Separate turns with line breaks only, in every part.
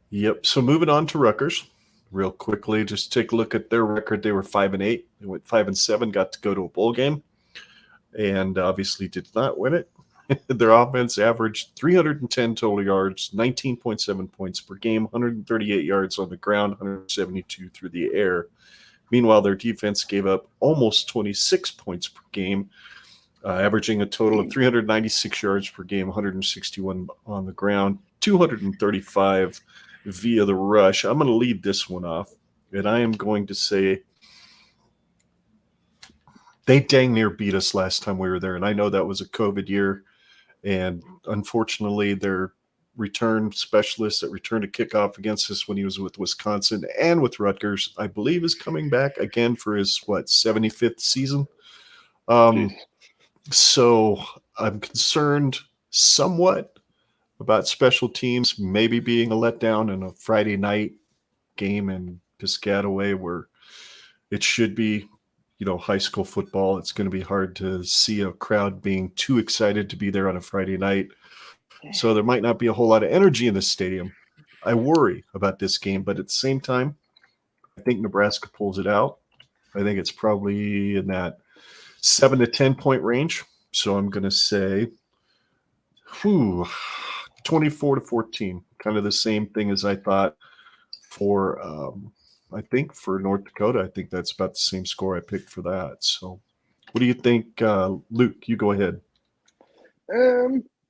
Yep. So moving on to Rutgers, real quickly, just take a look at their record. They were 5-8. They went 5-7. Got to go to a bowl game, and obviously did not win it. Their offense averaged 310 total yards, 19.7 points per game, 138 yards on the ground, 172 through the air. Meanwhile, their defense gave up almost 26 points per game, averaging a total of 396 yards per game, 161 on the ground, 235 via the rush. I'm going to lead this one off, and I am going to say they dang near beat us last time we were there. And I know that was a COVID year, and unfortunately, their return specialist that returned a kickoff against us when he was with Wisconsin and with Rutgers, I believe, is coming back again for his 75th season. Um,
Jeez.
so I'm concerned somewhat about special teams maybe being a letdown in a Friday night game in Piscataway where it should be, high school football. It's going to be hard to see a crowd being too excited to be there on a Friday night. So there might not be a whole lot of energy in this stadium. I worry about this game, but at the same time, I think Nebraska pulls it out. I think it's probably in that 7 to 10 point range. So I'm going to say, 24-14, kind of the same thing as I thought for, I think for North Dakota. I think that's about the same score I picked for that. So what do you think, Luke? You go ahead.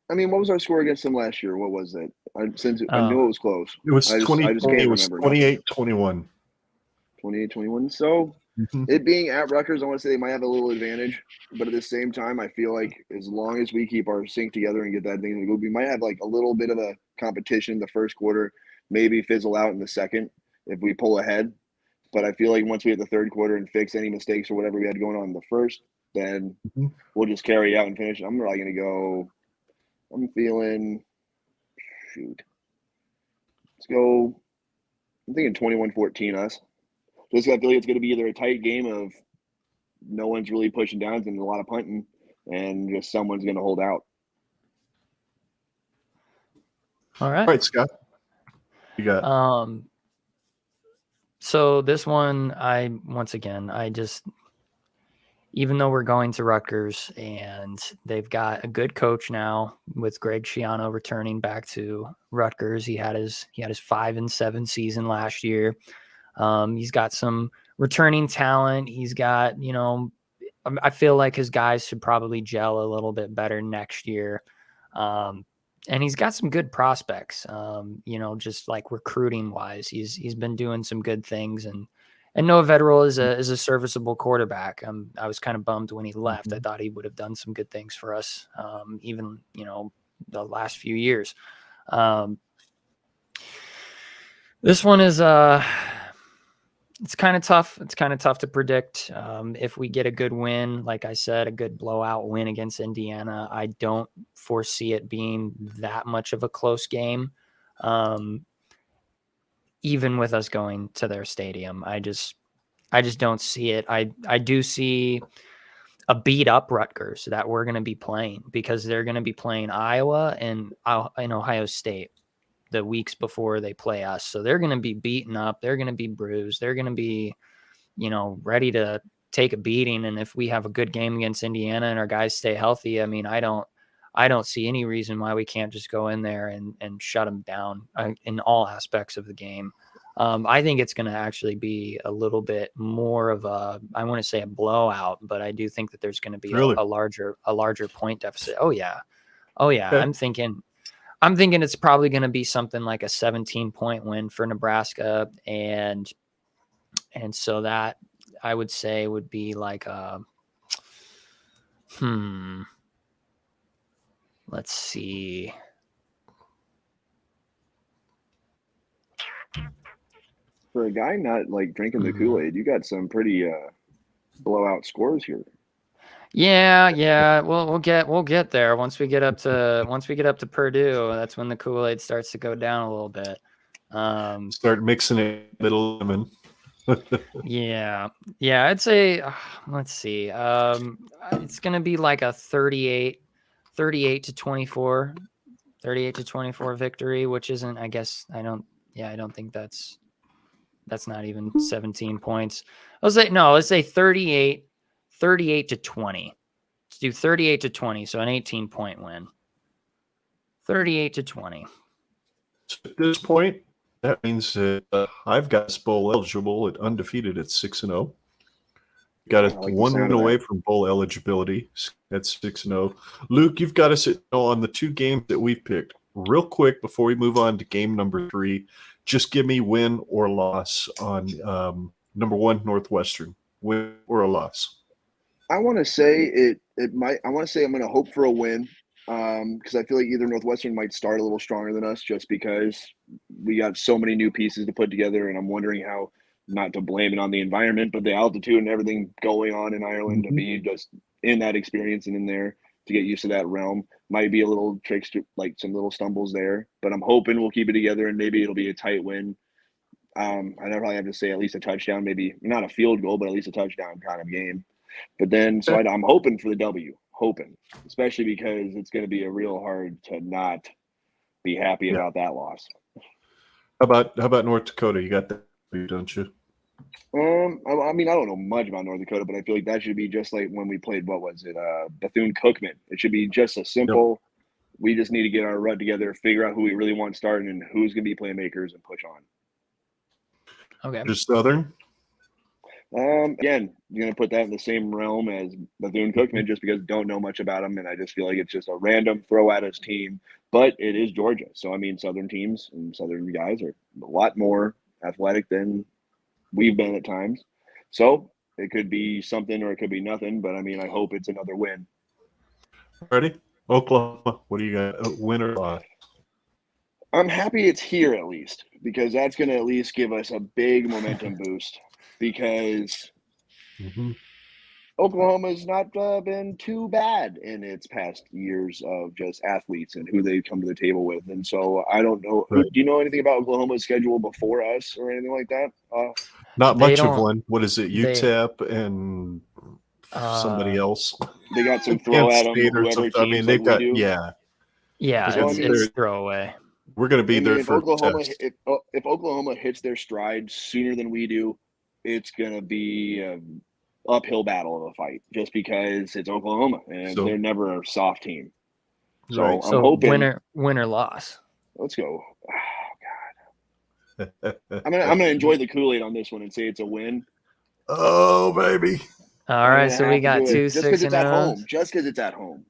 I mean, what was our score against them last year? What was it? Since I knew
Um,
it was close.
It was
I
20.
just can't
It was
remember.
28-21.
28-21. So
Mm-hmm.
it being at Rutgers, I want to say they might have a little advantage, but at the same time, I feel like as long as we keep our sync together and get that thing to go, we might have like a little bit of a competition in the first quarter, maybe fizzle out in the second if we pull ahead. But I feel like once we hit the third quarter and fix any mistakes or whatever we had going on in the first, then
Mm-hmm.
we'll just carry out and finish. I'm probably going to go. I'm feeling. Shoot. Let's go. I'm thinking 21-14 us. Just I feel like it's going to be either a tight game of no one's really pushing down and a lot of punting, and just someone's going to hold out.
all
All
right.
right, Scott. You got.
So this one, even though we're going to Rutgers and they've got a good coach now with Greg Schiano returning back to Rutgers, he had his 5-7 season last year. He's got some returning talent. He's got, I feel like his guys should probably gel a little bit better next year. And he's got some good prospects, just like recruiting wise. He's been doing some good things, and Noah Vedral is a serviceable quarterback. I was kind of bummed when he left. I thought he would have done some good things for us, even the last few years. This one is it's kind of tough. It's kind of tough to predict. If we get a good win, like I said, a good blowout win against Indiana, I don't foresee it being that much of a close game. Even with us going to their stadium, I just don't see it. I do see a beat up Rutgers that we're going to be playing because they're going to be playing Iowa and Ohio State the weeks before they play us. So they're going to be beaten up. They're going to be bruised. They're going to be, ready to take a beating. And if we have a good game against Indiana and our guys stay healthy, I mean, I don't see any reason why we can't just go in there and shut them down in all aspects of the game. I think it's going to actually be a little bit more of I want to say a blowout, but I do think that there's going to be
Really?
a larger point deficit. Oh yeah. Okay. I'm thinking it's probably going to be something like a 17-point win for Nebraska. And so that I would say would be like let's see.
For a guy not like drinking the Kool-Aid, you got some pretty blowout scores here.
Yeah. We'll get there once we get up to Purdue. That's when the Kool-Aid starts to go down a little bit.
Start mixing it a little lemon.
Yeah. I'd say, let's see. It's gonna be like a 38 to 24 victory, which isn't. I guess I don't. Yeah, I don't think that's not even 17 points. Let's say 38 to 20. Let's do 38 to 20, so an 18-point win. 38 to 20.
So at this point, that means that I've got us bowl eligible at undefeated at 6-0. Got us
I like the
one
sound
win
of
away
that.
from bowl eligibility at 6-0. Luke, you've got us on the 2 games that we've picked. Real quick before we move on to game number 3, just give me win or loss on number 1 Northwestern. Win or a loss.
I want to say it might. I want to say I'm going to hope for a win because I feel like either Northwestern might start a little stronger than us just because we got so many new pieces to put together, and I'm wondering how. Not to blame it on the environment, but the altitude and everything going on in Ireland to be just in that experience and in there to get used to that realm might be a little tricks to like some little stumbles there. But I'm hoping we'll keep it together and maybe it'll be a tight win. I probably have to say at least a touchdown, maybe not a field goal, but at least a touchdown kind of game. But then, so I'm hoping for the W, especially because it's going to be a real hard to not be happy about that loss.
How about North Dakota? You got that, don't you?
I mean, I don't know much about North Dakota, but I feel like that should be just like when we played, what was it, Bethune-Cookman. It should be just a simple, we just need to get our rut together, figure out who we really want starting and who's going to be playmakers and push on.
Okay.
Just Southern?
Again, you're going to put that in the same realm as Bethune-Cookman just because I don't know much about them, and I just feel like it's just a random throw at us team. But it is Georgia. So, I mean, Southern teams and Southern guys are a lot more athletic than we've been at times. So it could be something or it could be nothing, but I mean, I hope it's another win.
Ready? Oklahoma, what do you got? Win or loss?
I'm happy it's here at least because that's going to at least give us a big momentum boost because Oklahoma's not been too bad in its past years of just athletes and who they come to the table with. And so I don't know.
Right.
Do you know anything about Oklahoma's schedule before us or anything like that?
Not much of one. What is it? UTEP and somebody else.
They got some throw at them, whoever teams
I mean, they've got,
Yeah,
so,
it's throwaway.
We're going to be there
if
for
Oklahoma.
test.
If Oklahoma hits their stride sooner than we do, it's going to be an uphill battle of a fight just because it's Oklahoma and they're never a soft team. So
right.
I'm hoping
win or loss.
Let's go. Oh, God. I'm gonna enjoy the Kool-Aid on this one and say it's a win.
Oh, baby.
All right, so we got 2
just because it's at
6-0s.
home. Just because it's at home.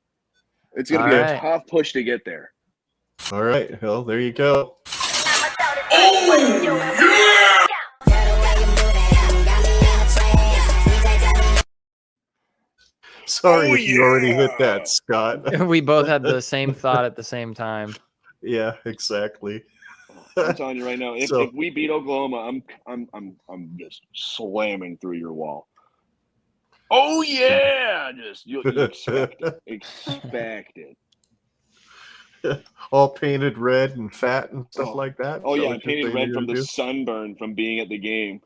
It's going to be a tough push to get there.
All right. Well, there you go. Sorry if you already hit that, Scott.
We both had the same thought at the same time.
Yeah, exactly.
I'm telling you right now, if we beat Oklahoma, I'm just slamming through your wall. Oh yeah, just you expect it.
All painted red and fat and stuff like that.
Oh yeah, painted red from the sunburn from being at the game.